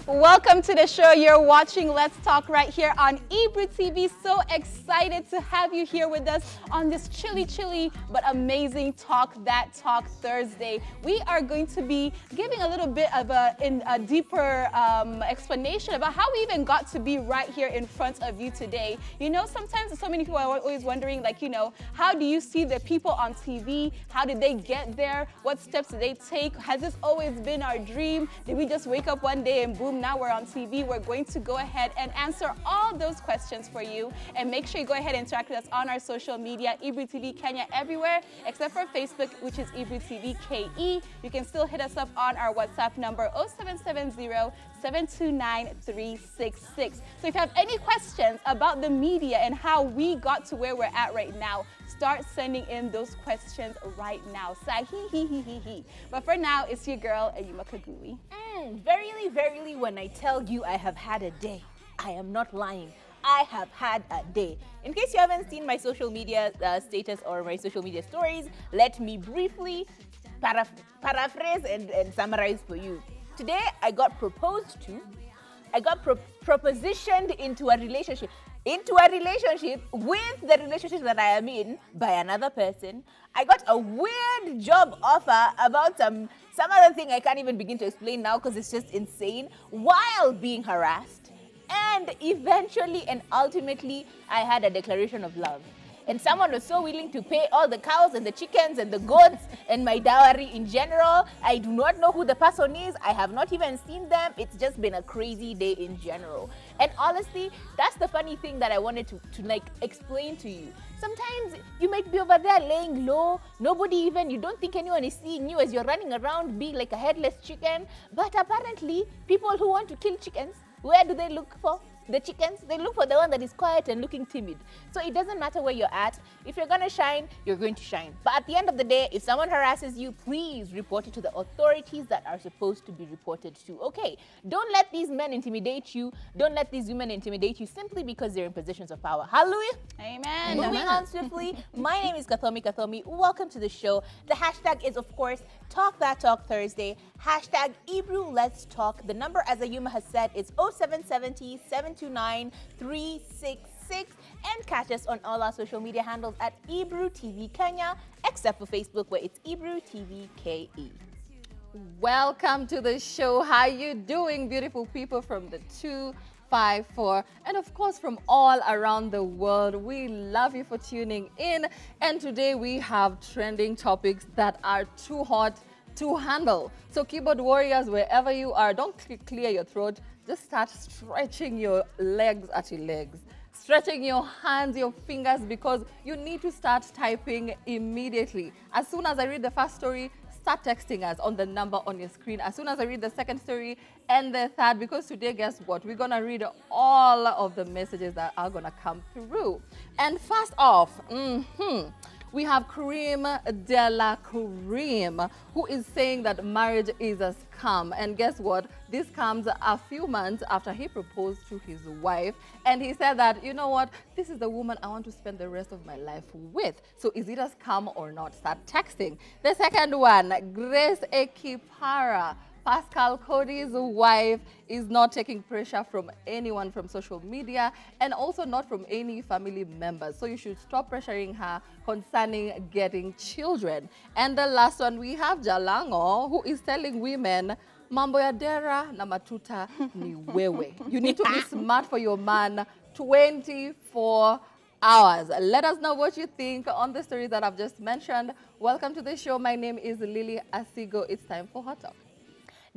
Welcome to the show. You're watching Let's Talk right here on Ebru TV. So excited to have you here with us on this chilly but amazing Talk That Talk Thursday. We are going to be giving a little bit of a deeper explanation about how we even got to be right here in front of you today. You know, sometimes so many people are always wondering, like, you know, how do you see the people on TV? How did they get there? What steps did they take? Has this always been our dream? Did we just wake up one day and boom, now we're on TV? We're going to go ahead and answer all those questions for you. And make sure you go ahead and interact with us on our social media, Ebru TV Kenya, everywhere except for Facebook, which is Ebru TV KE. You can still hit us up on our WhatsApp number 0770-729-366. So if you have any questions about the media and how we got to where we're at right now, start sending in those questions right now. Sahi. But for now, it's your girl, Ayuma Kagui. Verily, when I tell you I have had a day, I am not lying. I have had a day. In case you haven't seen my social media status or my social media stories, let me briefly paraphrase and summarize for you. Today, I got proposed to. I got propositioned into a relationship with the relationship that I am in by another person. I got a weird job offer about some other thing I can't even begin to explain now because it's just insane, while being harassed. And eventually and ultimately, I had a declaration of love. And someone was so willing to pay all the cows and the chickens and the goats and my dowry in general. I do not know who the person is. I have not even seen them. It's just been a crazy day in general. And honestly, that's the funny thing that I wanted to like explain to you. Sometimes you might be over there laying low. You don't think anyone is seeing you as you're running around being like a headless chicken. But apparently, people who want to kill chickens, where do they look for? The chickens, they look for the one that is quiet and looking timid. So it doesn't matter where you're at. If you're going to shine, you're going to shine. But at the end of the day, if someone harasses you, please report it to the authorities that are supposed to be reported to. Okay, don't let these men intimidate you. Don't let these women intimidate you simply because they're in positions of power. Hallelujah. Amen. Moving on swiftly, my name is Kathomi. Welcome to the show. The hashtag is, of course, Talk That Talk Thursday. Hashtag Ebru Let's Talk. The number, as Ayuma has said, is 0770-729-366. And catch us on all our social media handles at Ebru TV Kenya, except for Facebook, where it's Ebru TV KE. Welcome to the show. How you doing, beautiful people from the 254, and of course from all around the world? We love you for tuning in. And today we have trending topics that are too hot to handle. So keyboard warriors, wherever you are, don't clear your throat. Just start stretching your legs at your legs. Stretching your hands, your fingers, because you need to start typing immediately. As soon as I read the first story, start texting us on the number on your screen. As soon as I read the second story and the third, because today, guess what? We're gonna read all of the messages that are gonna come through. And first off, we have Creme Dela Creme, who is saying that marriage is a scam. And guess what? This comes a few months after he proposed to his wife. And he said that, you know what? This is the woman I want to spend the rest of my life with. So is it a scam or not? Start texting. The second one, Grace Ekipara. Pascal Cody's wife is not taking pressure from anyone from social media and also not from any family members. So you should stop pressuring her concerning getting children. And the last one, we have Jalango, who is telling women, mambo ya dera na matuta ni wewe. You need to be smart for your man 24 hours. Let us know what you think on the stories that I've just mentioned. Welcome to the show. My name is Lily Asigo. It's time for Hot Talk.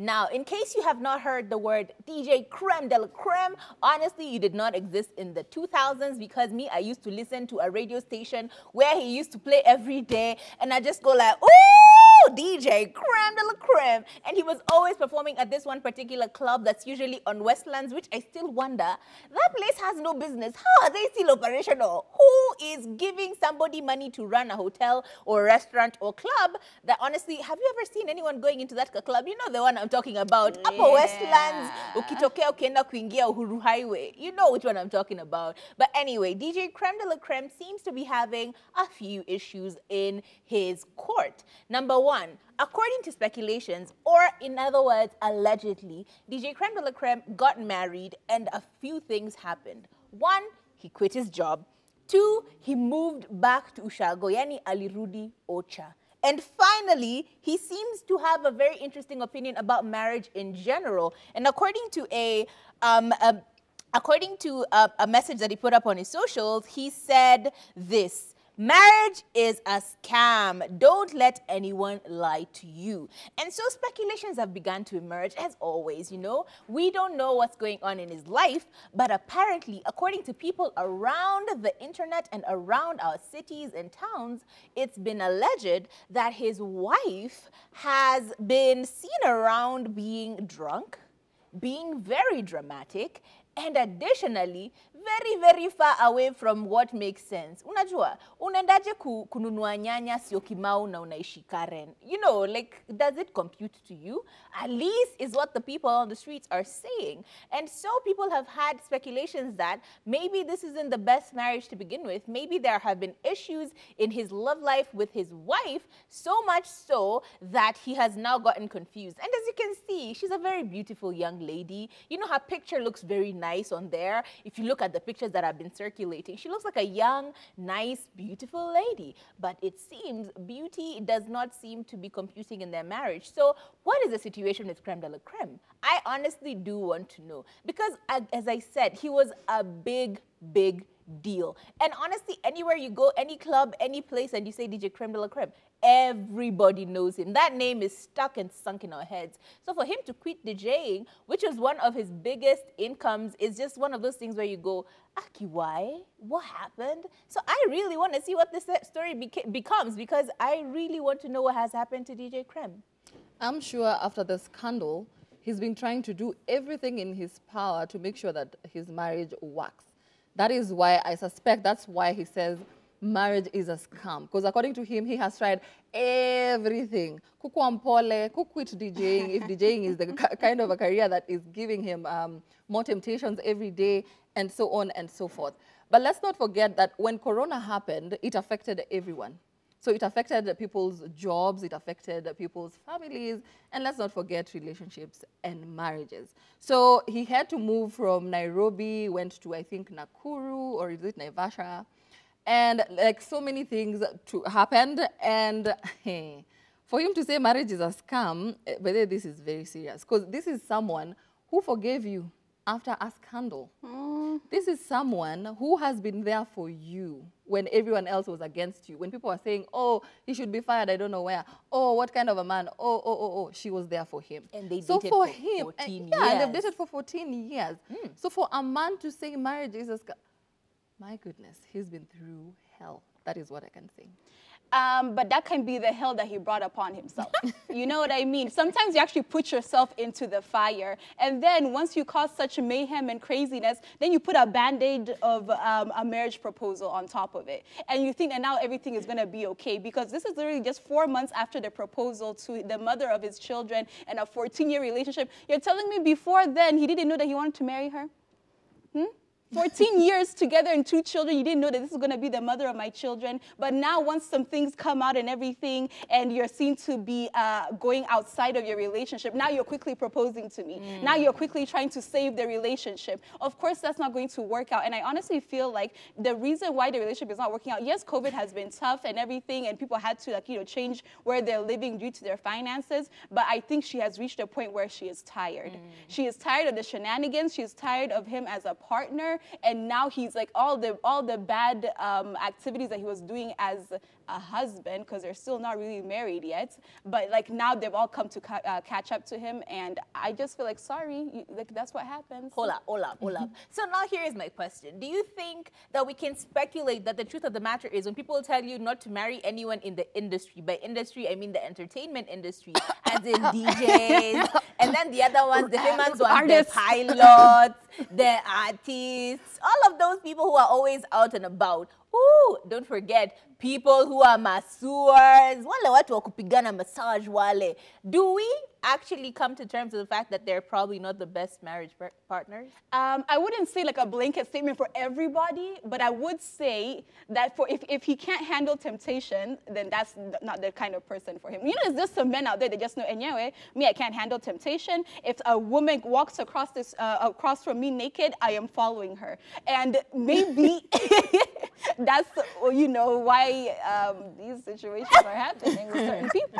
Now, in case you have not heard the word DJ Creme Dela Creme, honestly, you did not exist in the 2000s, because I used to listen to a radio station where he used to play every day, and I just go like, ooh, DJ Creme Dela Creme. And he was always performing at this one particular club that's usually on Westlands, which I still wonder, that place has no business. How are they still operational? Who is giving somebody money to run a hotel or a restaurant or club that, honestly, have you ever seen anyone going into that club? You know the one I'm talking about. Upper Westlands, ukitokea ukienda kuingia Uhuru Highway. You know which one I'm talking about. But anyway, DJ Creme Dela Creme seems to be having a few issues in his court. Number one, One, according to speculations, or in other words, allegedly, DJ Creme Dela Creme got married and a few things happened. One, he quit his job. Two, he moved back to Ushago, yani alirudi Ocha. And finally, he seems to have a very interesting opinion about marriage in general. And according to a message that he put up on his socials, he said this: marriage is a scam. Don't let anyone lie to you. And so speculations have begun to emerge, as always, you know. We don't know what's going on in his life, but apparently, according to people around the internet and around our cities and towns, it's been alleged that his wife has been seen around being drunk, being very dramatic, and additionally, very, very far away from what makes sense. Unajua, unaendaje kununua nyanya sio Kimau na unaishi Karen? You know, like, does it compute to you? At least is what the people on the streets are saying. And so people have had speculations that maybe this isn't the best marriage to begin with. Maybe there have been issues in his love life with his wife, so much so that he has now gotten confused. And as you can see, she's a very beautiful young lady. You know, her picture looks very nice on there. If you look at the pictures that have been circulating, she looks like a young, nice, beautiful lady. But it seems beauty does not seem to be computing in their marriage. So what is the situation with Creme Dela Creme? I honestly do want to know. Because as I said, he was a big, big deal. And honestly, anywhere you go, any club, any place, and you say DJ Creme Dela Creme, everybody knows him. That name is stuck and sunk in our heads. So for him to quit DJing, which was one of his biggest incomes, is just one of those things where you go, Aki, why? What happened? So I really want to see what this story becomes, because I really want to know what has happened to DJ Creme. I'm sure after the scandal, he's been trying to do everything in his power to make sure that his marriage works. That is why I suspect that's why he says marriage is a scam. Because according to him, he has tried everything. Kukuampole, quit DJing, if DJing is the kind of a career that is giving him more temptations every day, and so on and so forth. But let's not forget that when Corona happened, it affected everyone. So it affected people's jobs, it affected people's families, and let's not forget relationships and marriages. So he had to move from Nairobi, went to, I think, Nakuru, or is it Naivasha? And like so many things happened, and for him to say marriage is a scam, but this is very serious, because this is someone who forgave you after a scandal. This is someone who has been there for you when everyone else was against you. When people were saying, oh, he should be fired, I don't know where. Oh, what kind of a man? Oh, she was there for him. And they dated for 14 years. Yeah, they've dated for 14 years. So for a man to say marriage is a scam, my goodness, he's been through hell. That is what I can say. But that can be the hell that he brought upon himself. You know what I mean? Sometimes you actually put yourself into the fire. And then once you cause such mayhem and craziness, then you put a band-aid of a marriage proposal on top of it. And you think that now everything is going to be okay, because this is literally just 4 months after the proposal to the mother of his children and a 14-year relationship. You're telling me before then he didn't know that he wanted to marry her? 14 years together and 2 children, you didn't know that this is going to be the mother of my children. But now once some things come out and everything, and you're seen to be going outside of your relationship, now you're quickly proposing to me. Now you're quickly trying to save the relationship. Of course, that's not going to work out. And I honestly feel like the reason why the relationship is not working out, yes, COVID has been tough and everything, and people had to, like, you know, change where they're living due to their finances. But I think she has reached a point where she is tired. She is tired of the shenanigans. She is tired of him as a partner. And now he's like all the bad activities that he was doing as a husband, because they're still not really married yet. But like now they've all come to catch up to him, and I just feel like, sorry, like that's what happens. Hold up. So now here is my question. Do you think that we can speculate that the truth of the matter is when people tell you not to marry anyone in the industry, by industry I mean the entertainment industry, as in DJs, and then the other ones, the famous ones, the pilots, the artists, all of those people who are always out and about. Ooh, don't forget, people who are masseurs, wale watu wa kupigana massage wale. Do we actually come to terms with the fact that they're probably not the best marriage partners? I wouldn't say like a blanket statement for everybody, but I would say that for if he can't handle temptation, then that's not the kind of person for him. You know, there's just some men out there that just know, anyway, me, I can't handle temptation. If a woman walks across from me naked, I am following her. And maybe that's, you know, why these situations are happening with certain people.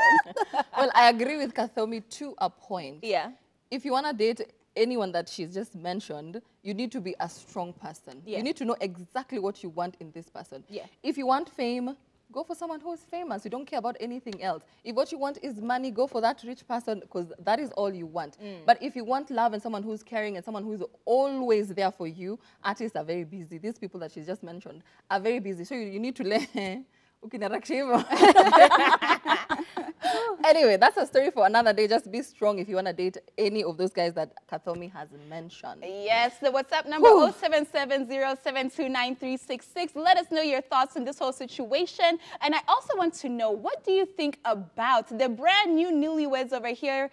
Well, I agree with Kathomi to a point. Yeah. If you want to date anyone that she's just mentioned, you need to be a strong person. Yeah. You need to know exactly what you want in this person. Yeah. If you want fame, go for someone who is famous. You don't care about anything else. If what you want is money, go for that rich person because that is all you want. But if you want love and someone who's caring and someone who's always there for you, artists are very busy. These people that she's just mentioned are very busy. So you need to learn. Anyway, that's a story for another day. Just be strong if you want to date any of those guys that Kathomi has mentioned. Yes, the WhatsApp number 0770729366. Let us know your thoughts on this whole situation. And I also want to know, what do you think about the brand new newlyweds over here,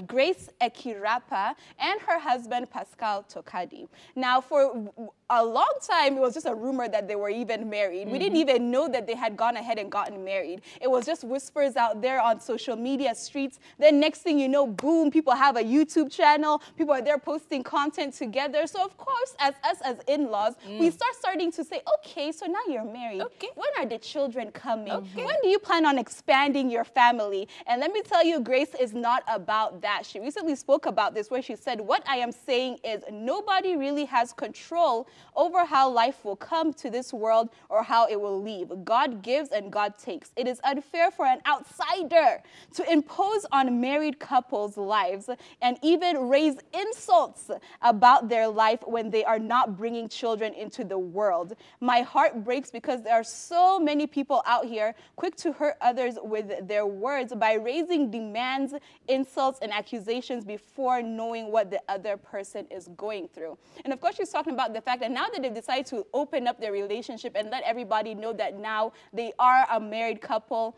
Grace Ekirapa and her husband, Pascal Tokadi? Now, for a long time, it was just a rumor that they were even married. We didn't even know that they had gone ahead and gotten married. It was just whispers out there on social media streets. Then next thing you know, boom, people have a YouTube channel. People are there posting content together. So of course, as us as in-laws, we starting to say, okay, so now you're married. Okay. When are the children coming? Okay. When do you plan on expanding your family? And let me tell you, Grace is not about that. She recently spoke about this where she said, what I am saying is nobody really has control over how life will come to this world or how it will leave. God gives and God takes. It is unfair for an outsider to impose on married couples' lives and even raise insults about their life when they are not bringing children into the world. My heart breaks because there are so many people out here quick to hurt others with their words by raising demands, insults, and accusations before knowing what the other person is going through. And of course, she's talking about the fact that now that they've decided to open up their relationship and let everybody know that now they are a married couple,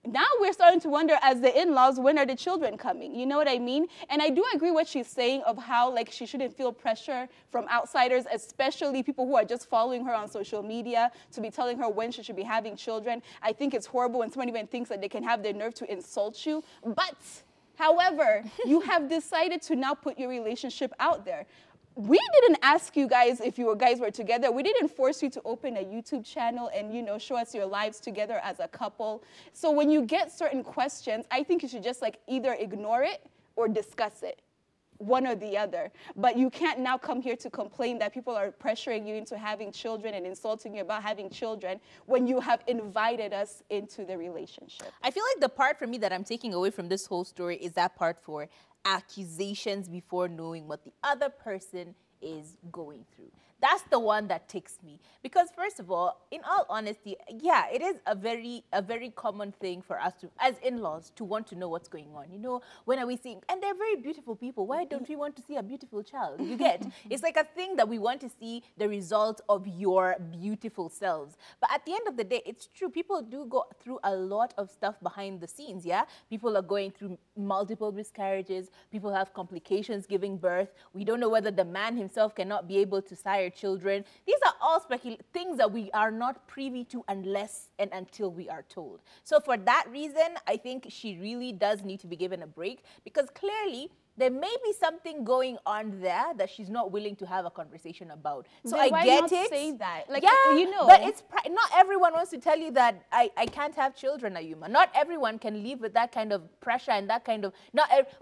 now we're starting to wonder as the in-laws, when are the children coming? You know what I mean? And I do agree what she's saying of how like she shouldn't feel pressure from outsiders, especially people who are just following her on social media to be telling her when she should be having children. I think it's horrible when someone even thinks that they can have the nerve to insult you. But, however, you have decided to now put your relationship out there. We didn't ask you guys if you guys were together. We didn't force you to open a YouTube channel and, you know, show us your lives together as a couple. So when you get certain questions, I think you should just like either ignore it or discuss it, one or the other. But you can't now come here to complain that people are pressuring you into having children and insulting you about having children when you have invited us into the relationship. I feel like the part for me that I'm taking away from this whole story is that part for accusations before knowing what the other person is going through. That's the one that ticks me. Because first of all, in all honesty, yeah, it is a very common thing for us to, as in-laws, to want to know what's going on. You know, when are we seeing, and they're very beautiful people. Why don't we want to see a beautiful child? You get, it's like a thing that we want to see the result of your beautiful selves. But at the end of the day, it's true. People do go through a lot of stuff behind the scenes, yeah? People are going through multiple miscarriages. People have complications giving birth. We don't know whether the man himself cannot be able to sire children. These are all things that we are not privy to unless and until we are told. So for that reason, I think she really does need to be given a break, because clearly there may be something going on there that she's not willing to have a conversation about. So then I get not it. Say that, like, yeah, you know. But it's not everyone wants to tell you that I can't have children, Ayuma. Not everyone can live with that kind of pressure and that kind of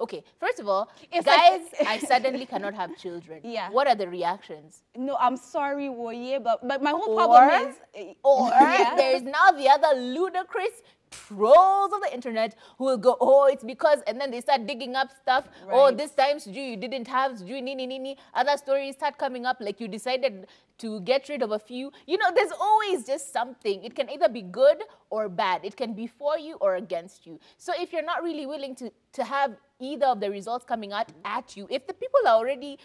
okay. First of all, It's guys, like, I suddenly cannot have children. Yeah. What are the reactions? No, I'm sorry, Woye, but my whole problem is... yeah. There is now the other ludicrous trolls of the internet who will go, oh, it's because, and then they start digging up stuff. Right. Oh, this time, you didn't have, nini. Other stories start coming up like you decided to get rid of a few. You know, there's always just something. It can either be good or bad. It can be for you or against you. So if you're not really willing to have either of the results coming out at you, if the people are already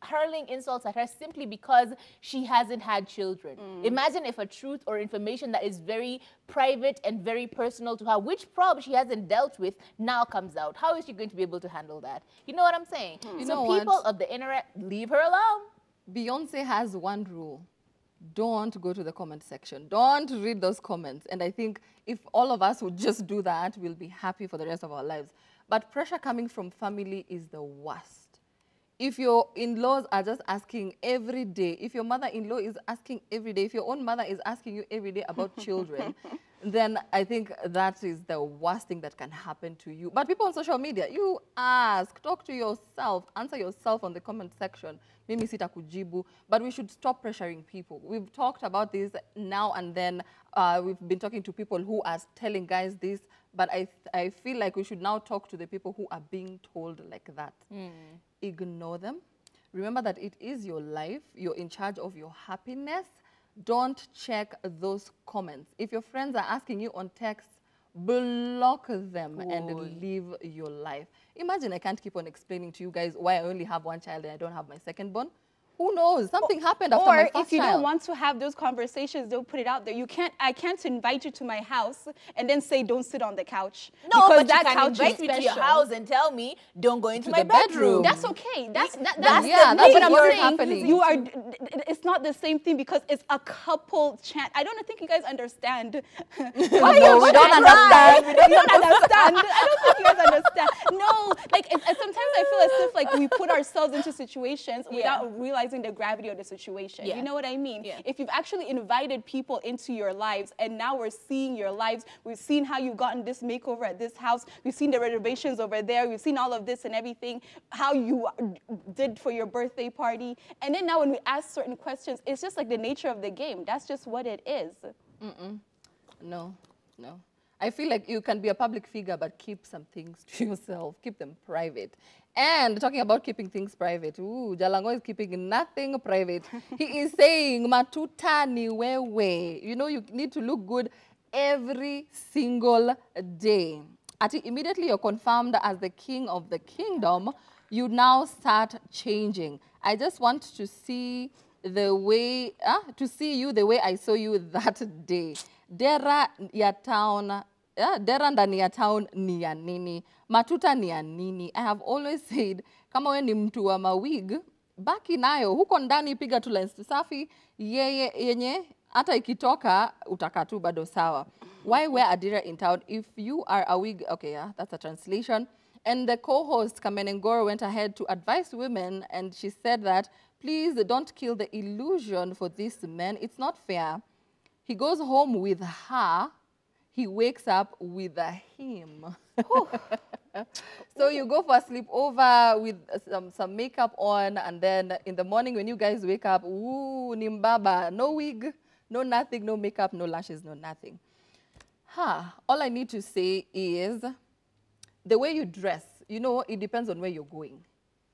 hurling insults at her simply because she hasn't had children, imagine if a truth or information that is very private and very personal to her, which problem she hasn't dealt with, now comes out. How is she going to be able to handle that? You know what I'm saying? You So know people what? of the internet, leave her alone. Beyonce has one rule. Don't go to the comment section. Don't read those comments. And I think if all of us would just do that, we'll be happy for the rest of our lives. But pressure coming from family is the worst. If your in-laws are just asking every day, if your mother-in-law is asking every day, if your own mother is asking you every day about children, then I think that is the worst thing that can happen to you. But people on social media, you ask, talk to yourself, answer yourself on the comment section. Mimi sitakujibu, but we should stop pressuring people. We've talked about this now and then. We've been talking to people who are telling guys this, but I feel like we should now talk to the people who are being told like that. Ignore them. Remember that it is your life. You're in charge of your happiness. Don't check those comments. If your friends are asking you on text, block them and live your life. Imagine I can't keep on explaining to you guys why I only have one child and I don't have my second born. Who knows? Something happened after my first child. Or if you don't want to have those conversations, don't put it out there. I can't invite you to my house and then say don't sit on the couch. No, because but that you can couch invite is me to your special. house and tell me don't go into my the bedroom. That's okay. That's yeah, the that's thing. But I'm what is saying happening. you are. It's not the same thing because it's a couple chant. I don't think you guys understand. No, we don't understand. You don't understand. I don't think you guys understand. No, like sometimes I feel as if like we put ourselves into situations without realizing the gravity of the situation. Yeah. You know what I mean? Yeah. If you've actually invited people into your lives and now we're seeing your lives, we've seen how you've gotten this makeover at this house, we've seen the renovations over there, we've seen all of this and everything, how you did for your birthday party. And then now when we ask certain questions, it's just like the nature of the game. That's just what it is. No. I feel like you can be a public figure, but keep some things to yourself. Keep them private. And talking about keeping things private, Jalango is keeping nothing private. He is saying, matuta ni wewe. You know, you need to look good every single day. Immediately you're confirmed as the king of the kingdom, you now start changing. I just want to see the way, you the way I saw you that day. Dera ya town, dera ndani ya town ni ya nini, matuta ni ya nini. I have always said, kama we ni mtu wa mawig, baki nayo, huko ndani piga tu lens safi, yenye, hata ikitoka, utaka tu bado sawa. Why wear a dera in town if you are a wig? Okay, yeah, that's a translation. And the co-host, Kamenengoro, went ahead to advise women, and she said that, please don't kill the illusion for this man. It's not fair. He goes home with her. He wakes up with him. So you go for a sleepover with some makeup on, and then in the morning when you guys wake up, ooh, nimbaba, no wig, no nothing, no makeup, no lashes, no nothing. All I need to say is the way you dress, you know, it depends on where you're going.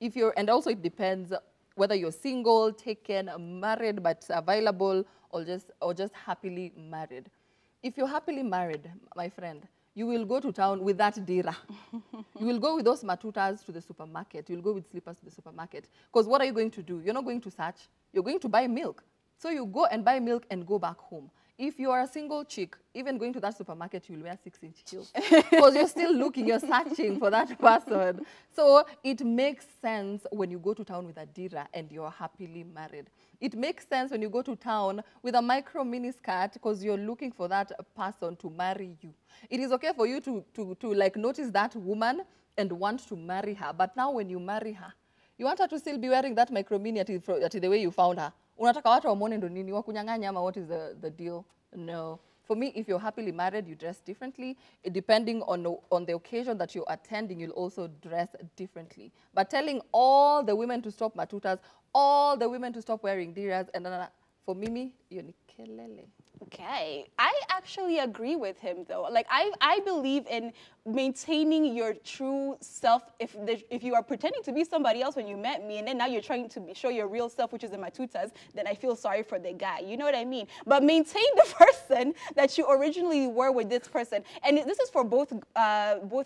And also it depends whether you're single, taken, married, but available, or just happily married. If you're happily married, my friend, you will go to town with that dira. You will go with those matutas to the supermarket. You'll go with slippers to the supermarket. Because what are you going to do? You're not going to search. You're going to buy milk. So you go and buy milk and go back home. If you are a single chick, even going to that supermarket, you'll wear 6-inch heels. Because you're still looking, you're searching for that person. So it makes sense when you go to town with a dira and you're happily married. It makes sense when you go to town with a micro mini skirt because you're looking for that person to marry you. It is okay for you to like notice that woman and want to marry her. But now when you marry her, you want her to still be wearing that micro mini at the way you found her. Unataka watu wamone ndo nini, wakunyang'anya ama what is the deal? No. For me, if you're happily married, you dress differently. Depending on the occasion that you're attending, you'll also dress differently. But telling all the women to stop matutas, all the women to stop wearing diras, and For Mimi, Yonikelele. Okay, I actually agree with him though. Like I believe in maintaining your true self. If you are pretending to be somebody else when you met me, and then now you're trying to show your real self, which is in matutas, then I feel sorry for the guy. You know what I mean? But maintain the person that you originally were with this person, and this is for both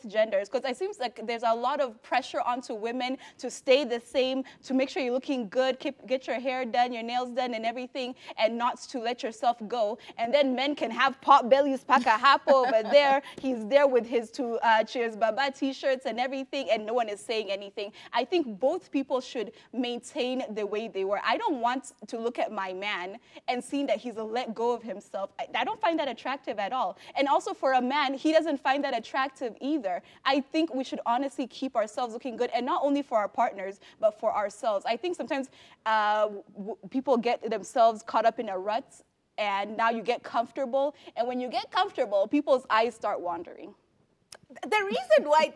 genders, because it seems like there's a lot of pressure onto women to stay the same, to make sure you're looking good, get your hair done, your nails done, and everything, and not to let yourself go. And then men can have pot bellies, pack a hap over there. He's there with his two Cheers Baba t-shirts and everything, and no one is saying anything. I think both people should maintain the way they were. I don't want to look at my man and see that he's let go of himself. I don't find that attractive at all. And also for a man, he doesn't find that attractive either. I think we should honestly keep ourselves looking good, and not only for our partners, but for ourselves. I think sometimes people get themselves caught up in a rut, and now you get comfortable. And when you get comfortable, people's eyes start wandering. The reason why,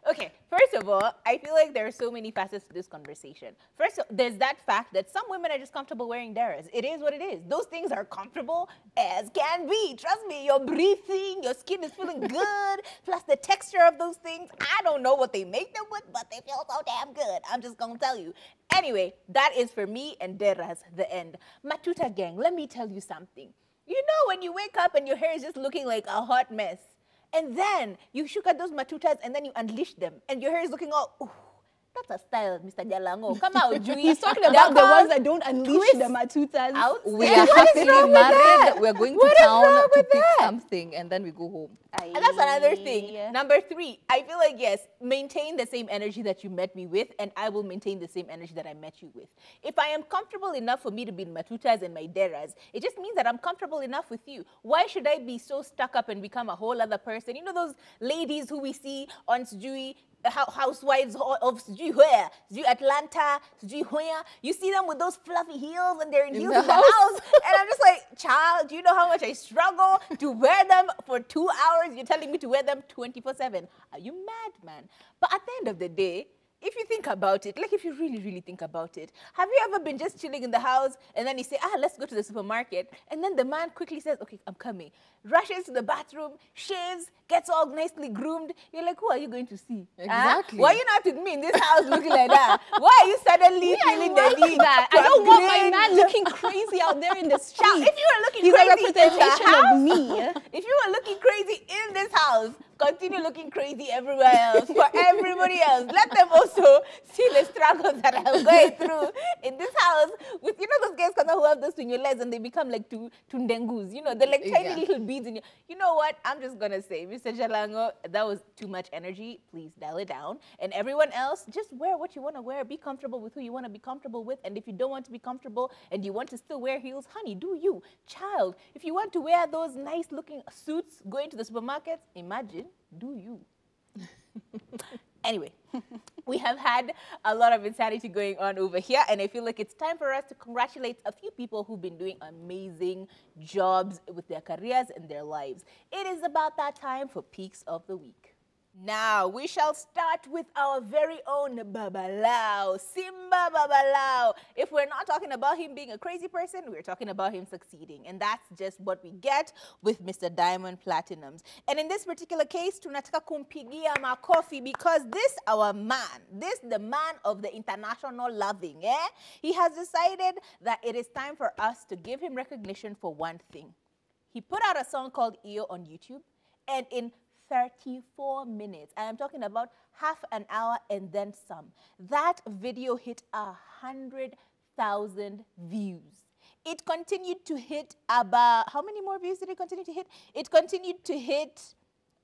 okay, first of all, I feel like there are so many facets to this conversation. First, there's that fact that some women are just comfortable wearing daras. It is what it is. Those things are comfortable as can be. Trust me, you're breathing, your skin is feeling good, plus the texture of those things. I don't know what they make them with, but they feel so damn good. I'm just gonna tell you. Anyway, that is for me and deras, the end. Matuta gang, let me tell you something. You know when you wake up and your hair is just looking like a hot mess, and then you shook at those matutas and then you unleash them, and your hair is looking all, ooh, that's a style, Mr. Jalango. Come out, Jui. He's talking about the ones that don't unleash the matutas. Out. We are happily married. We're going to town to pick something, and then we go home. And that's another thing. Number 3, I feel like, yes, maintain the same energy that you met me with, and I will maintain the same energy that I met you with. If I am comfortable enough for me to be in matutas and my deras, it just means that I'm comfortable enough with you. Why should I be so stuck up and become a whole other person? You know those ladies who we see on Sijui, housewives of Sijui where? Sijui Atlanta, Sijui where? You see them with those fluffy heels, and they're in heels in the house. And I'm just like, child, do you know how much I struggle to wear them for 2 hours? You're telling me to wear them 24/7. Are you mad, man? But at the end of the day, if you think about it, like if you really, really think about it, have you ever been just chilling in the house and then you say, let's go to the supermarket, and then the man quickly says, okay, I'm coming, rushes to the bathroom, shaves, gets all nicely groomed. You're like, who are you going to see? Exactly. Why are you not with me in this house looking like that? Why are you suddenly feeling the need that? I don't want my man looking crazy out there in the street. Now, if you are looking He's crazy a representation in the house, of me. If you are looking crazy in this house, continue looking crazy everywhere else, for everybody else. Let them also see the struggles that I'm going through in this house. With, you know, those guys who have those in your legs and they become like two tundengus. You know, they're like tiny little beads in your. You know what? I'm just gonna say, Mr. Jalango, that was too much energy. Please dial it down. And everyone else, just wear what you want to wear. Be comfortable with who you want to be comfortable with. And if you don't want to be comfortable and you want to still wear heels, honey, do you. Child, if you want to wear those nice looking suits going to the supermarkets, imagine, do you. Anyway, we have had a lot of insanity going on over here, and I feel like it's time for us to congratulate a few people who've been doing amazing jobs with their careers and their lives. It is about that time for Peaks of the Week. Now, we shall start with our very own Babalao, Simba Babalao. If we're not talking about him being a crazy person, we're talking about him succeeding. And that's just what we get with Mr. Diamond Platinums. And in this particular case, tunataka kumpigia makofi, because this, our man, this the man of the international loving, he has decided that it is time for us to give him recognition for one thing. He put out a song called Iyo on YouTube, and in 34 minutes. I am talking about half an hour and then some. That video hit 100,000 views. It continued to hit about, how many more views did it continue to hit? It continued to hit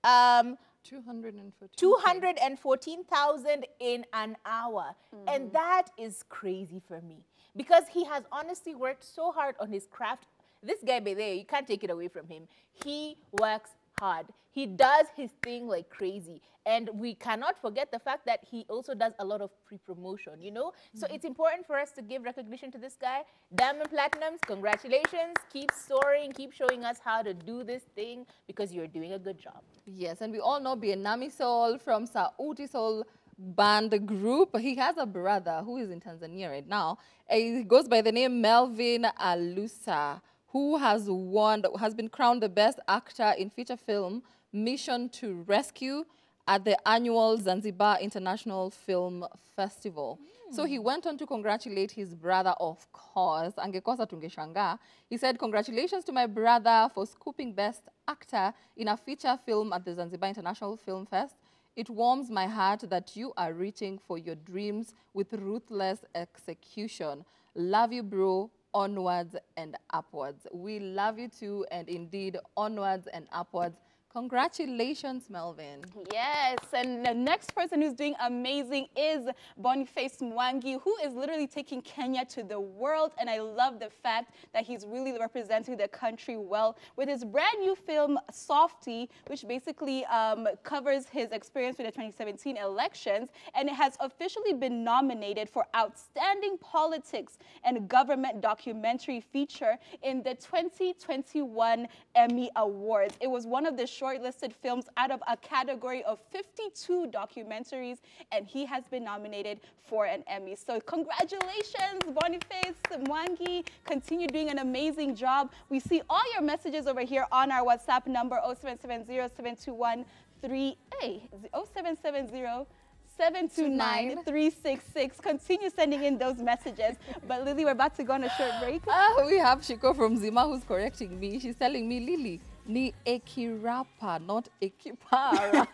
214,000 in an hour. And that is crazy for me, because he has honestly worked so hard on his craft. This guy, by there, you can't take it away from him. He works hard. He does his thing like crazy. And we cannot forget the fact that he also does a lot of pre-promotion, you know? So it's important for us to give recognition to this guy. Diamond Platinums, congratulations. Keep soaring. Keep showing us how to do this thing, because you're doing a good job. Yes, and we all know Biennami Soul from Sauti Soul band group. He has a brother who is in Tanzania right now. He goes by the name Melvin Alusa, who has been crowned the best actor in feature film Mission to Rescue at the annual Zanzibar International Film Festival. So he went on to congratulate his brother, of course. Angekosa tungeshanga. He said, "Congratulations to my brother for scooping best actor in a feature film at the Zanzibar International Film Fest. It warms my heart that you are reaching for your dreams with ruthless execution. Love you, bro. Onwards and upwards." We love you too, and indeed, onwards and upwards. Congratulations, Melvin. Yes, and the next person who's doing amazing is Boniface Mwangi, who is literally taking Kenya to the world. And I love the fact that he's really representing the country well with his brand new film, Softy, which basically covers his experience with the 2017 elections. And it has officially been nominated for Outstanding Politics and Government Documentary Feature in the 2021 Emmy Awards. It was one of the shortlisted films out of a category of 52 documentaries, and he has been nominated for an Emmy. So congratulations, Boniface Mwangi. Continue doing an amazing job. We see all your messages over here on our WhatsApp number 0770-729-366. Continue sending in those messages. But Lily, we're about to go on a short break. We have Shiko from Zima who's correcting me. She's telling me, Lily, ni ekirapa, not ekipara.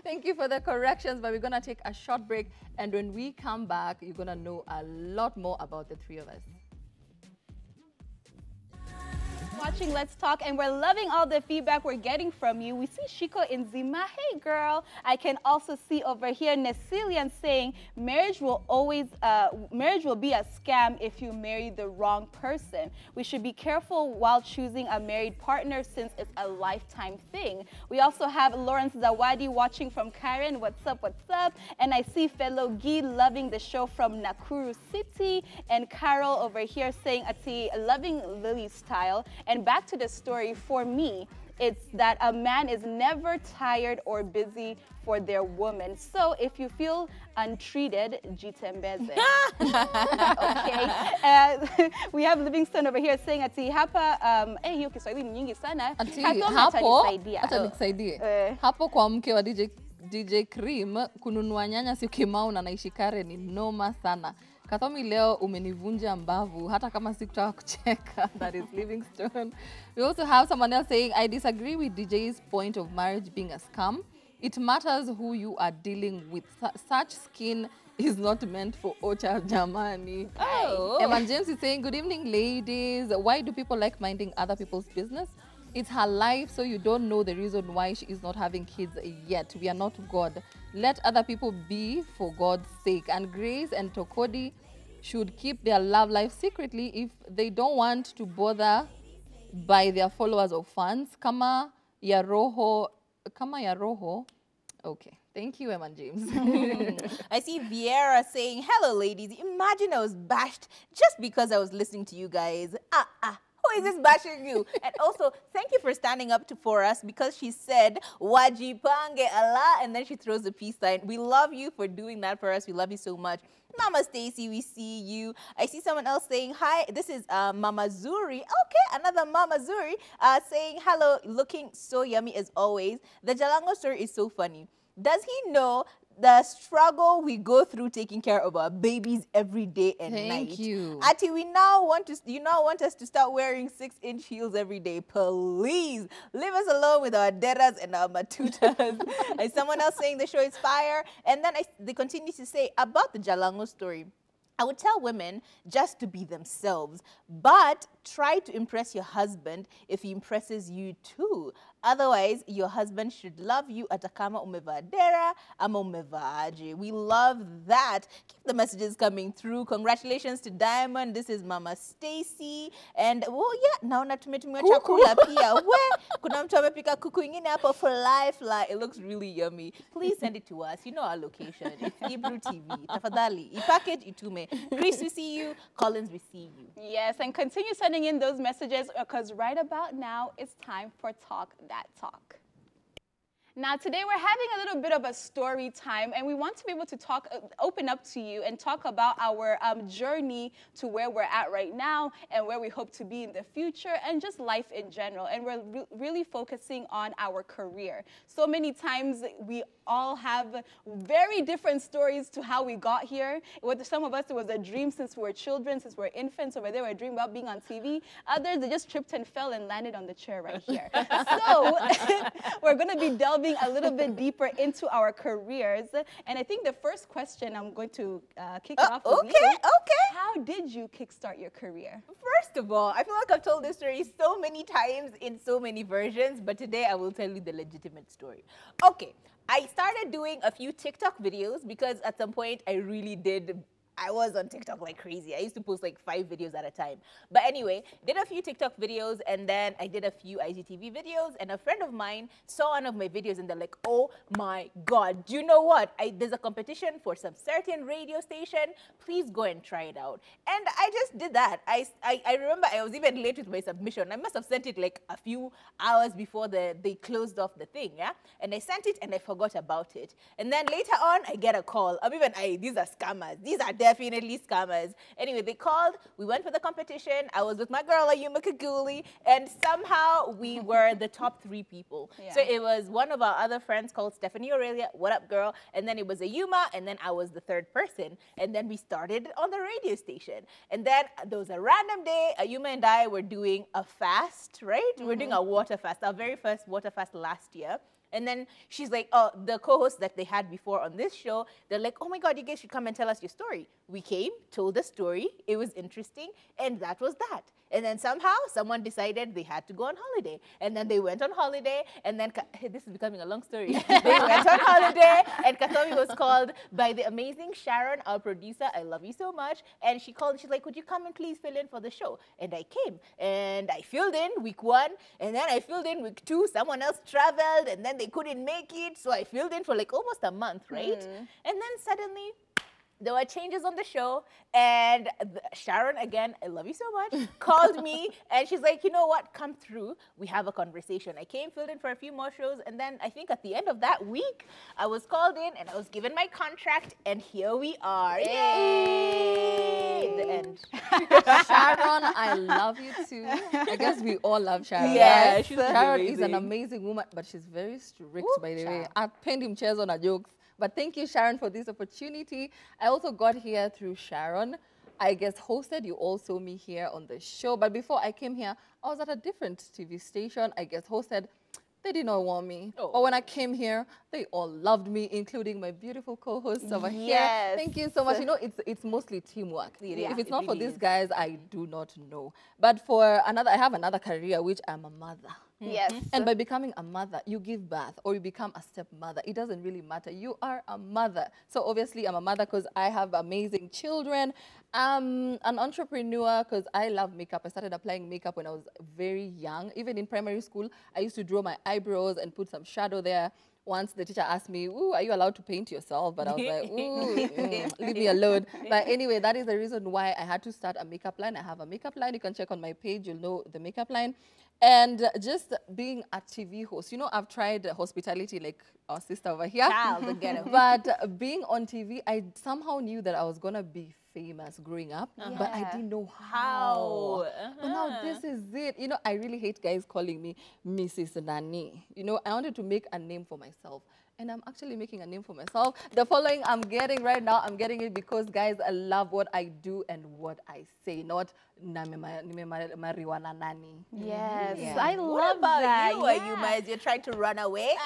Thank you for the corrections, but we're going to take a short break. And when we come back, you're going to know a lot more about the three of us. Watching Let's Talk, and we're loving all the feedback we're getting from you. We see Shiko in Zima. Hey, girl. I can also see over here Nesilian saying marriage will be a scam if you marry the wrong person. We should be careful while choosing a married partner since it's a lifetime thing. We also have Lawrence Zawadi watching from Karen. What's up? What's up? And I see fellow Guy loving the show from Nakuru City, and Carol over here saying Ati loving Lily's style. And back to the story, for me, it's that a man is never tired or busy for their woman. So if you feel untreated, jitembeze. Okay. We have Livingston over here saying ati hapa hiyo Kiswahili ni nyingi sana. Ati Kasoma hapo, atanisaidia. hata nikusaidie. Hapo kwa mke wa DJ Creme, kununua nyanya si kimau na naishi Karen ni noma sana. Kathomi leo umenivunja mbavu hata kama sikutaka kucheka. That is Livingstone. We also have someone else saying, I disagree with DJ's point of marriage being a scam. It matters who you are dealing with. Such skin is not meant for Ocha Jamani. Oh. Evan James is saying, good evening, ladies. Why do people like minding other people's business? It's her life, so you don't know the reason why she is not having kids yet. We are not God. Let other people be for God's sake. And Grace and Tokodi should keep their love life secretly if they don't want to bother by their followers or fans. Kama ya roho. Okay. Thank you, Eman James. I see Vieira saying, hello, ladies. Imagine I was bashed just because I was listening to you guys. Who is this bashing you? And also, thank you for standing up for us because she said, Wajipange Allah, and then she throws the peace sign. We love you for doing that for us. We love you so much. Mama Stacy, we see you. I see someone else saying, hi, this is Mama Zuri. Okay, another Mama Zuri saying, hello, looking so yummy as always. The Jalango story is so funny. Does he know the struggle we go through taking care of our babies every day and night? Thank you. Ati, you now want us to start wearing 6-inch heels every day. Please leave us alone with our deras and our matutas. And someone else saying the show is fire. And then they continue to say about the Jalango story. I would tell women just to be themselves, but try to impress your husband if he impresses you too. Otherwise, your husband should love you atakama umevaa dera ama umevaa aje. We love that. Keep the messages coming through. Congratulations to Diamond. This is Mama Stacy. And yeah, naona tumetumia chakula pia. Kuna mtu amepika kuku ingine hapo for life. It looks really yummy. Please send it to us. You know our location. It's Ebru TV. Tafadhali. I-package itume. Chris, we see you. Collins, we see you. Yes, and continue sending in those messages because right about now, it's time for Talk That Talk. Now, today we're having a little bit of a story time, and we want to be able to talk, open up to you and talk about our journey to where we're at right now and where we hope to be in the future and just life in general. And we're really focusing on our career. So many times we all have very different stories to how we got here. With some of us, it was a dream since we were children, since we were infants. Over there, we were dreaming about being on TV. Others, they just tripped and fell and landed on the chair right here. So we're going to be delving a little bit deeper into our careers. And I think the first question I'm going to kick it off with you. Okay. How did you kickstart your career? First of all, I feel like I've told this story so many times in so many versions, but today I will tell you the legitimate story. Okay, I started doing a few TikTok videos because at some point I was on TikTok like crazy. I used to post like 5 videos at a time. But anyway, did a few TikTok videos and then I did a few IGTV videos, and a friend of mine saw one of my videos and they're like, oh my God, do you know what? There's a competition for some certain radio station. Please go and try it out. And I just did that. I remember I was even late with my submission. I must have sent it like a few hours before they closed off the thing, yeah? And I sent it and I forgot about it. And then later on, I get a call. These are scammers. These are definitely scammers. Anyway, they called, we went for the competition, I was with my girl Ayuma Kaguli, and somehow we were the top 3 people. Yeah. So it was one of our other friends called Stephanie Aurelia, what up girl, and then it was Ayuma, and then I was the 3rd person, and then we started on the radio station. And then there was a random day, Ayuma and I were doing a fast, right? We're doing a water fast, our very first water fast last year. And then she's like, oh, the co-hosts that they had before on this show, they're like, oh my God, you guys should come and tell us your story. We came, told the story, it was interesting, and that was that. And then somehow someone decided they had to go on holiday. And then they went on holiday, and then, this is becoming a long story. They went on holiday, and Katomi was called by the amazing Sharon, our producer, I love you so much. And she called, she's like, would you come and please fill in for the show? And I came, and I filled in week 1, and then I filled in week 2, someone else traveled, and then they couldn't make it, so I filled in for like almost a month, right? And then suddenly, there were changes on the show, and Sharon, again, I love you so much, called me, and she's like, you know what, come through, we have a conversation. I came, filled in for a few more shows, and then I think at the end of that week, I was called in, and I was given my contract, and here we are. Yay! The end. Sharon, I love you too. I guess we all love Sharon. Yeah, right? she's Sharon amazing. is an amazing woman, but she's very strict, by the way. I pinned him chairs on her jokes. But thank you, Sharon, for this opportunity. I also got here through Sharon. I guess hosted, you all saw me here on the show. But before I came here, I was at a different TV station. I guess hosted. They did not want me. Oh. But when I came here, they all loved me, including my beautiful co-hosts over here. Thank you so much. You know, it's mostly teamwork. If it's not for these guys, I do not know. But for another, I have another career, which I'm a mother. Yes. And by becoming a mother, you give birth or you become a stepmother. It doesn't really matter. You are a mother. So obviously I'm a mother because I have amazing children. I'm an entrepreneur because I love makeup. I started applying makeup when I was very young. Even in primary school, I used to draw my eyebrows and put some shadow there. Once the teacher asked me, ooh, are you allowed to paint yourself? But I was like, ooh, leave me alone. But anyway, that is the reason why I had to start a makeup line. I have a makeup line. You can check on my page. You'll know the makeup line. And just being a TV host, you know, I've tried hospitality like our sister over here. But being on TV, I somehow knew that I was going to be famous growing up, but I didn't know how. But now this is it. You know, I really hate guys calling me Mrs. Nani. You know, I wanted to make a name for myself. And I'm actually making a name for myself. The following I'm getting right now, I'm getting it because, guys, I love what I do and what I say, not marijuana nani. Yes, Yeah. I love that. What about you, Ayuma, you're trying to run away?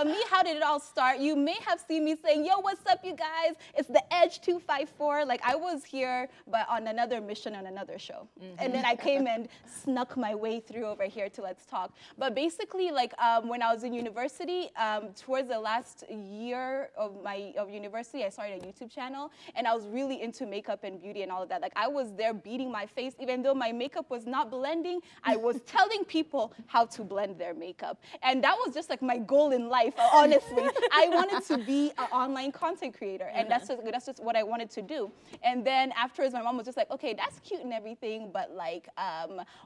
Me, how did it all start? You may have seen me saying, yo, what's up, you guys? It's the Edge 254. Like, I was here, but on another mission on another show. And then I came and snuck my way through over here to Let's Talk. But basically, like, when I was in university, actually, towards the last year of university, I started a YouTube channel, and I was really into makeup and beauty and all of that. Like, I was there beating my face, even though my makeup was not blending, I was telling people how to blend their makeup. And that was just like my goal in life, honestly. I wanted to be an online content creator, and that's just what I wanted to do. And then afterwards, my mom was just like, okay, that's cute and everything, but like,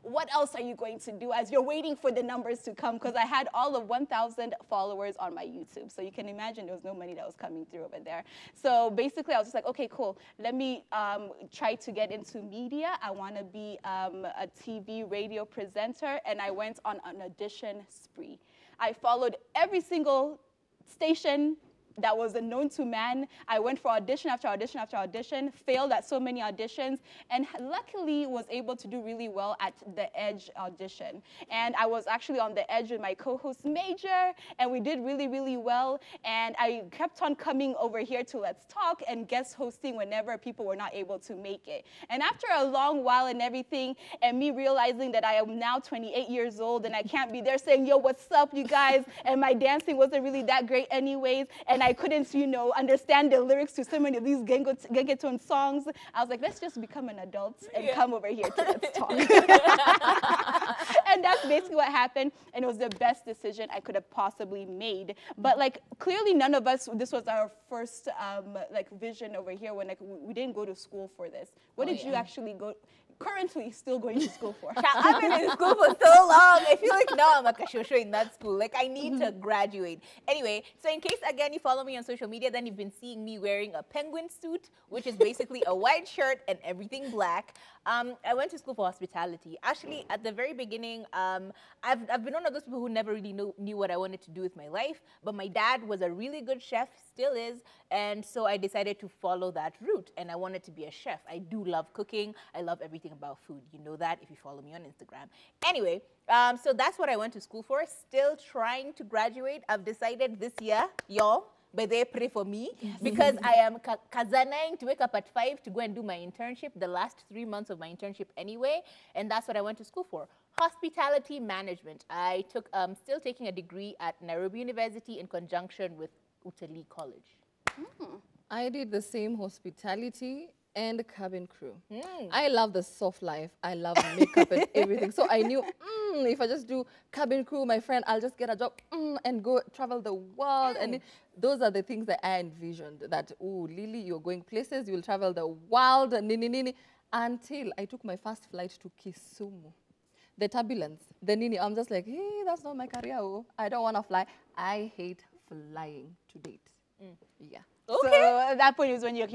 what else are you going to do as you're waiting for the numbers to come? Because I had all of 1,000 followers on my YouTube. So you can imagine there was no money that was coming through over there. So basically, I was just like, okay, cool. Let me try to get into media. I want to be a TV, radio presenter. And I went on an audition spree. I followed every single station that was known to man. I went for audition after audition after audition, failed at so many auditions, and luckily was able to do really well at the Edge audition. And I was actually on the Edge with my co-host Major, and we did really, really well. And I kept on coming over here to Let's Talk and guest hosting whenever people were not able to make it. And after a long while and everything, and me realizing that I am now 28 years old and I can't be there saying, yo, what's up, you guys? And my dancing wasn't really that great anyways, and I couldn't, you know, understand the lyrics to so many of these gengetone songs. I was like, let's just become an adult and come over here to Let's Talk. And that's basically what happened, and it was the best decision I could have possibly made. But like, clearly none of us, this was our first like vision over here when like we didn't go to school for this. What did you actually currently still going to school for? I've been in school for so long. I feel like now I'm like a shosho in that school. Like, I need to graduate. Anyway, so in case, again, you follow me on social media, then you've been seeing me wearing a penguin suit, which is basically a white shirt and everything black. I went to school for hospitality. Actually, at the very beginning, I've been one of those people who never really knew what I wanted to do with my life, but my dad was a really good chef, still is, and so I decided to follow that route, and I wanted to be a chef. I do love cooking. I love everything about food. You know that if you follow me on Instagram. Anyway, so that's what I went to school for. Still trying to graduate. I've decided this year, y'all, but they pray for me because I am kazanaing to wake up at 5 to go and do my internship, the last 3 months of my internship anyway, and that's what I went to school for. Hospitality management. I took, still taking a degree at Nairobi University in conjunction with Utali College. I did the same, hospitality and cabin crew. I love the soft life. I love makeup and everything. So I knew if I just do cabin crew, my friend, I'll just get a job and go travel the world. And those are the things that I envisioned, that, oh, Lily, you're going places, you'll travel the world, until I took my first flight to Kisumu. The turbulence, the nini, I'm just like, hey, that's not my career. Oh. I don't want to fly. I hate flying to date. Yeah. Okay. So at that point is when you're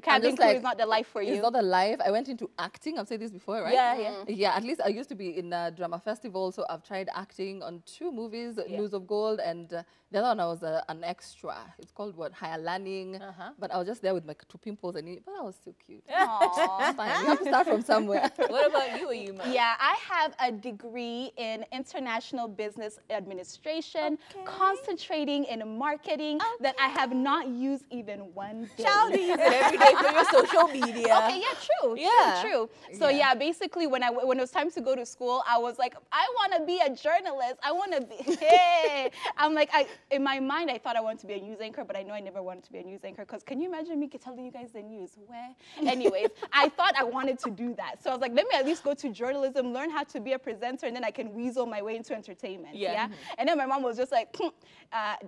cabin crew is not the life for you. It's not the life. I went into acting. I've said this before, right? Yeah. Yeah, at least I used to be in a drama festival, so I've tried acting on 2 movies, News of Gold, and the other one I was an extra. It's called what? Higher Learning. But I was just there with my 2 pimples, but I was so cute. Aww. Fine. You have to start from somewhere. What about you, Ayuma? Yeah, I have a degree in international business administration, concentrating in marketing that I have not used even one day. Child, you use it every day for your social media. Okay, true. So yeah, basically when it was time to go to school, I was like, I want to be a journalist. I want to be, I'm like, in my mind, I thought I wanted to be a news anchor, but I know I never wanted to be a news anchor, because can you imagine me telling you guys the news? Where? Anyways, I thought I wanted to do that. So I was like, let me at least go to journalism, learn how to be a presenter, and then I can weasel my way into entertainment. Yeah. And then my mom was just like,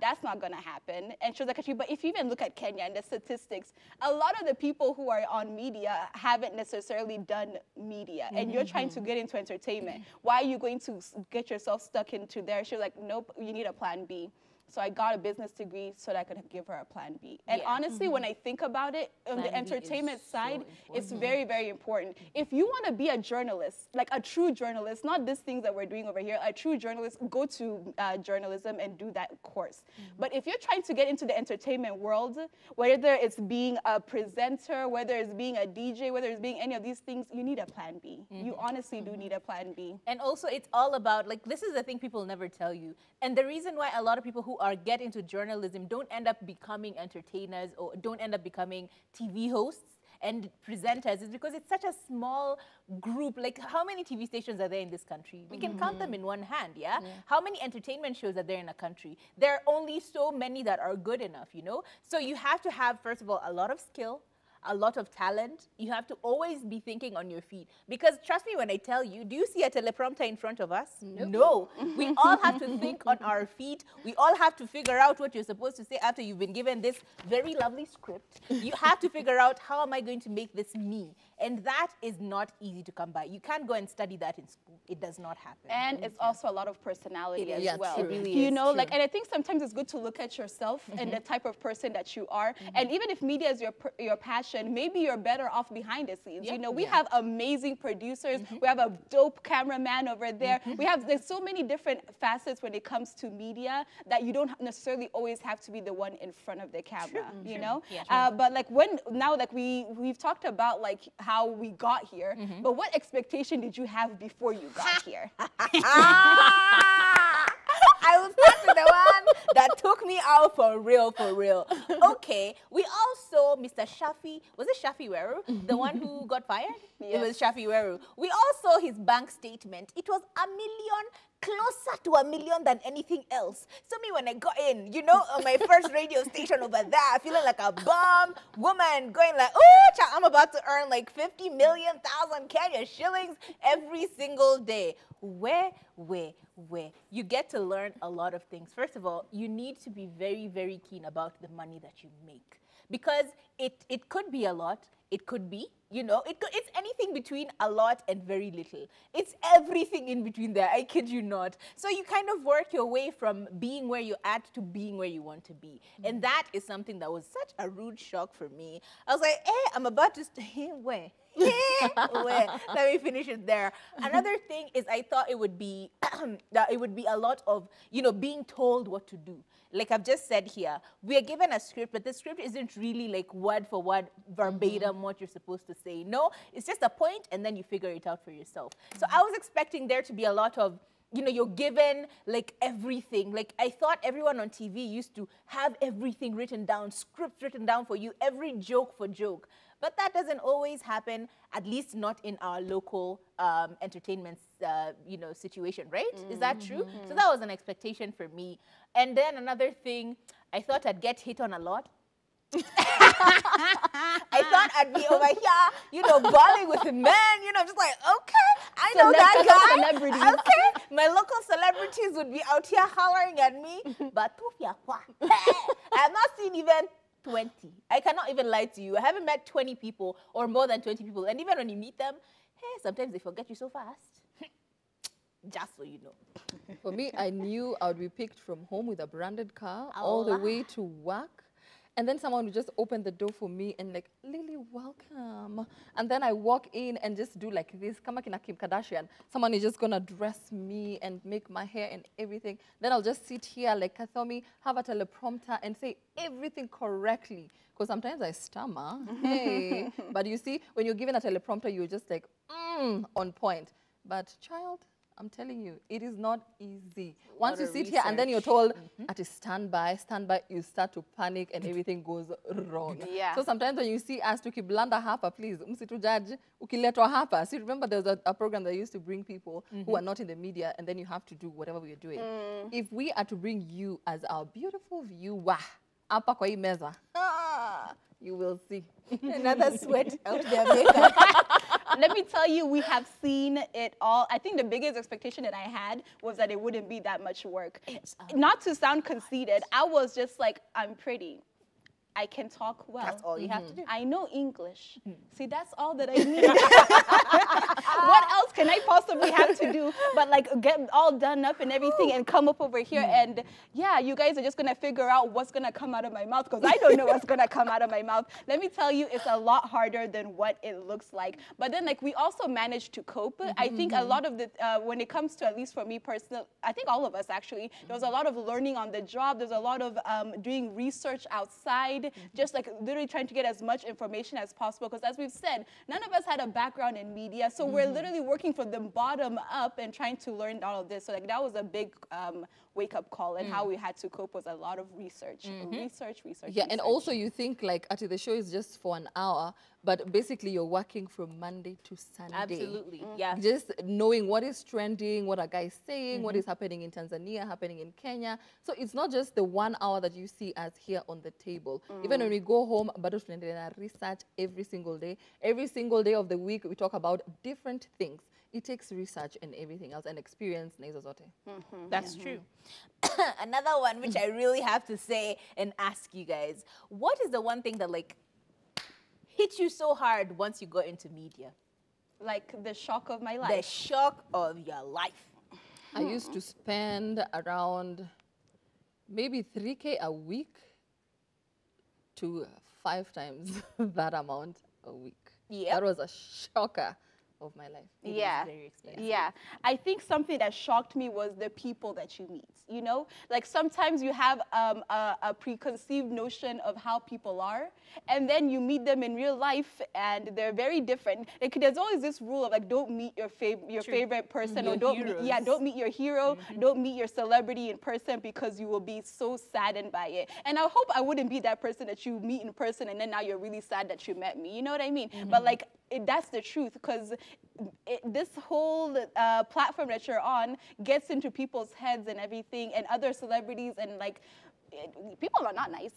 that's not going to happen. And she was like, actually, but if you even look at Kenya and the statistics, a lot of the people who are on media haven't necessarily done media, and you're trying to get into entertainment. Why are you going to get yourself stuck into there? She was like, nope, you need a plan B. So I got a business degree so that I could give her a plan B. And honestly, when I think about it, on the entertainment side, it's very, very important. If you want to be a journalist, like a true journalist, not these things that we're doing over here, a true journalist, go to journalism and do that course. But if you're trying to get into the entertainment world, whether it's being a presenter, whether it's being a DJ, whether it's being any of these things, you need a plan B. You honestly do need a plan B. And also, it's all about, like, this is the thing people never tell you. And the reason why a lot of people who get into journalism don't end up becoming entertainers or don't end up becoming TV hosts and presenters is because it's such a small group. Like, how many TV stations are there in this country? We can count them in one hand, yeah? How many entertainment shows are there in a country? There are only so many that are good enough, you know? So you have to have, first of all, a lot of skill, a lot of talent. You have to always be thinking on your feet. Because trust me when I tell you, do you see a teleprompter in front of us? Nope. No. We all have to think on our feet. We all have to figure out what you're supposed to say after you've been given this very lovely script. You have to figure out, how am I going to make this me? And that is not easy to come by. You can't go and study that in school. It does not happen. And it's also a lot of personality as Yeah, well. true. It really You is know, true. like, and I think sometimes it's good to look at yourself and the type of person that you are. And even if media is your passion, maybe you're better off behind the scenes. You know, we have amazing producers. We have a dope cameraman over there. There's so many different facets when it comes to media that you don't necessarily always have to be the one in front of the camera, you know? Yeah, But like now like we've talked about like how we got here, but what expectation did you have before you got here? I was not the one that took me out for real, for real. Okay, we all saw Mr. Shafi. Was it Shafi Weru? The one who got fired? It was Shafi Weru. We all saw his bank statement. It was $1 million, closer to $1 million than anything else. So me, when I got in, you know, on my first radio station over there, feeling like a bomb woman, going like, oh, I'm about to earn like 50 million thousand Kenya shillings every single day. Where? You get to learn a lot of things. First of all, you need to be very, very keen about the money that you make. Because it could be a lot, it could be, you know, it's anything between a lot and very little. It's everything in between there, I kid you not. So you kind of work your way from being where you're at to being where you want to be. And that is something that was such a rude shock for me. I was like, hey, I'm about to stay where? Let me finish it there. Another thing is I thought it would be that it would be a lot of, you know, being told what to do. Like I've just said here, we are given a script, but the script isn't really like word for word, verbatim what you're supposed to say. No, it's just a point and then you figure it out for yourself. So I was expecting there to be a lot of, you know, you're given like everything. Like I thought everyone on TV used to have everything written down, scripts written down for you, every joke for joke. But that doesn't always happen, at least not in our local entertainment, you know, situation, right? Is that true? So that was an expectation for me. And then another thing, I thought I'd get hit on a lot. I thought I'd be over here, you know, balling with the men, you know, just like, okay, I know that guy. Celebrities. Okay, my local celebrities would be out here hollering at me. But I have not seen even 20. I cannot even lie to you. I haven't met 20 people or more than 20 people. And even when you meet them, hey, sometimes they forget you so fast. Just so you know. For me, I knew I would be picked from home with a branded car all the way to work. And then someone would just open the door for me and like, Lily, welcome. And then I walk in and just do like this. Kama kina Kim Kardashian. Someone is just gonna dress me and make my hair and everything. Then I'll just sit here like Kathomi, have a teleprompter and say everything correctly. Because sometimes I stammer. Hey. But you see, when you're given a teleprompter, you're just like, on point. But child, I'm telling you, it is not easy. Once you sit here and then you're told, at a standby, you start to panic and everything goes wrong. Yeah. So sometimes when you see us tukiblanda hapa, please, msitu judge, ukiletwa hapa. See, remember there was a program that used to bring people who are not in the media and then you have to do whatever we're doing. If we are to bring you as our beautiful viewer, hapa kwa hii meza, you will see. Another sweat out there, makeup. Let me tell you, we have seen it all. I think the biggest expectation that I had was that it wouldn't be that much work. Not to sound conceited, I was just like, I'm pretty. I can talk well. That's all you have to do. I know English. See, that's all that I need. What else can I possibly have to do but like get all done up and everything and come up over here and yeah, you guys are just gonna figure out what's gonna come out of my mouth because I don't know what's gonna come out of my mouth. Let me tell you, it's a lot harder than what it looks like. But then like we also managed to cope. I think a lot of the, when it comes to, at least for me personally, I think all of us actually, there was a lot of learning on the job. There's a lot of doing research outside. Just like literally trying to get as much information as possible because as we've said, none of us had a background in media, so we're literally working from the bottom up and trying to learn all of this. So like that was a big wake-up call, and how we had to cope was a lot of research. Research. Yeah, and also you think like, the show is just for an hour, but basically you're working from Monday to Sunday. Absolutely, yeah. Just knowing what is trending, what are guys saying, what is happening in Tanzania, happening in Kenya. So it's not just the 1 hour that you see as here on the table. Even when we go home, bado tunaendelea na research every single day. Every single day of the week, we talk about different things. It takes research and everything else and experience na hizo zote. That's true. Another one which I really have to say and ask you guys, what is the one thing that like hit you so hard once you got into media? Like the shock of my life. The shock of your life. I used to spend around maybe 3K a week to 5 times that amount a week. Yeah. That was a shocker of my life. It is Yeah. very expensive. Yeah. I think something that shocked me was the people that you meet, you know? Like sometimes you have a preconceived notion of how people are, and then you meet them in real life and they're very different. Like there's always this rule of like, don't meet your favorite person, or don't meet your hero, don't meet your celebrity in person, because you will be so saddened by it. And I hope I wouldn't be that person that you meet in person and then now you're really sad that you met me. You know what I mean? But like, that's the truth, because this whole platform that you're on gets into people's heads and everything, and other celebrities, and like people are not nice.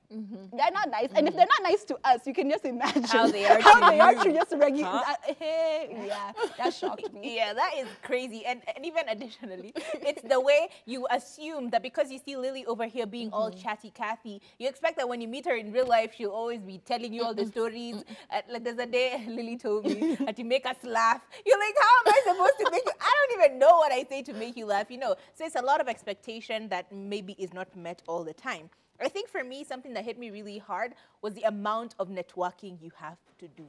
They're not nice, and if they're not nice to us, you can just imagine How they are to just regular. Yeah, that shocked me. Yeah, that is crazy. And even additionally, it's the way you assume that because you see Lily over here being all chatty Cathy, you expect that when you meet her in real life, she'll always be telling you all the stories. Like there's a day Lily told me that to make us laugh. You're like, how am I supposed to make you? I don't even know what I say to make you laugh, you know. So it's a lot of expectation that maybe is not met all the time. I think for me, something that hit me really hard was the amount of networking you have to do.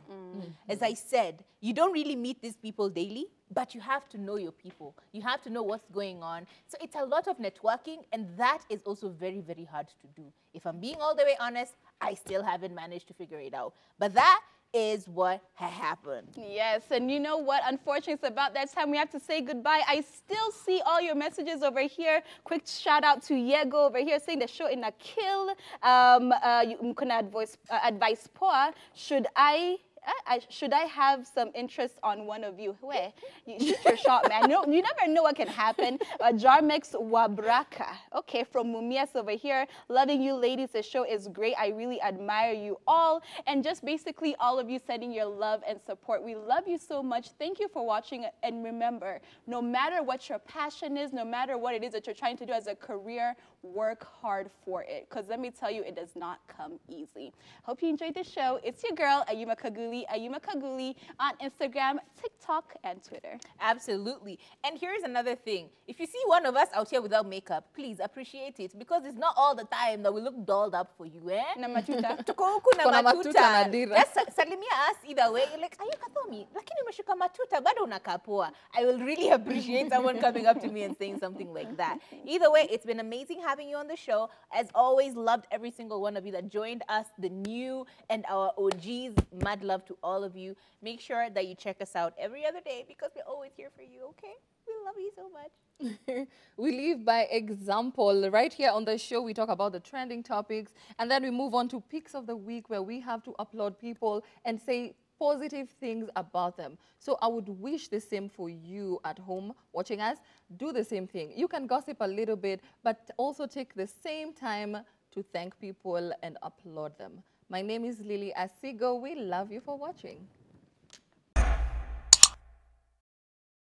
As I said, you don't really meet these people daily, but you have to know your people. You have to know what's going on. So it's a lot of networking, and that is also very, very hard to do. If I'm being all the way honest, I still haven't managed to figure it out. But that is what happened. Yes, and you know what? Unfortunately, it's about that time we have to say goodbye. I still see all your messages over here. Quick shout out to Yego over here saying the show in a kill. You can advice poor. Should I have some interest on one of you? Where? You shoot your shot, man. You never know what can happen. Jarmex Wabraka. Okay, from Mumias over here. Loving you ladies. The show is great. I really admire you all. And just basically all of you sending your love and support. We love you so much. Thank you for watching. And remember, no matter what your passion is, no matter what it is that you're trying to do as a career, work hard for it. Because let me tell you, it does not come easy. Hope you enjoyed the show. It's your girl, Ayuma Kaguli on Instagram, TikTok, and Twitter. Absolutely. And here's another thing. If you see one of us out here without makeup, please appreciate it, because it's not all the time that we look dolled up for you, eh? Na matuta. Tuko huku na Kuna matuta. matuta na dira. Just salimia us either way. You're like, ayu kathomi, lakini umeshuka matuta, bado unakaa poa. I will really appreciate someone coming up to me and saying something like that. Either way, it's been amazing having you on the show. As always, loved every single one of you that joined us, the new and our OGs. Mad love to all of you. Make sure that you check us out every other day, because we're always here for you, okay? We love you so much. We live by example. Right here on the show, we talk about the trending topics, and then we move on to Picks of the Week, where we have to applaud people and say positive things about them. So I would wish the same for you at home watching us. Do the same thing. You can gossip a little bit, but also take the same time to thank people and applaud them. My name is Lily Asigo. We love you for watching.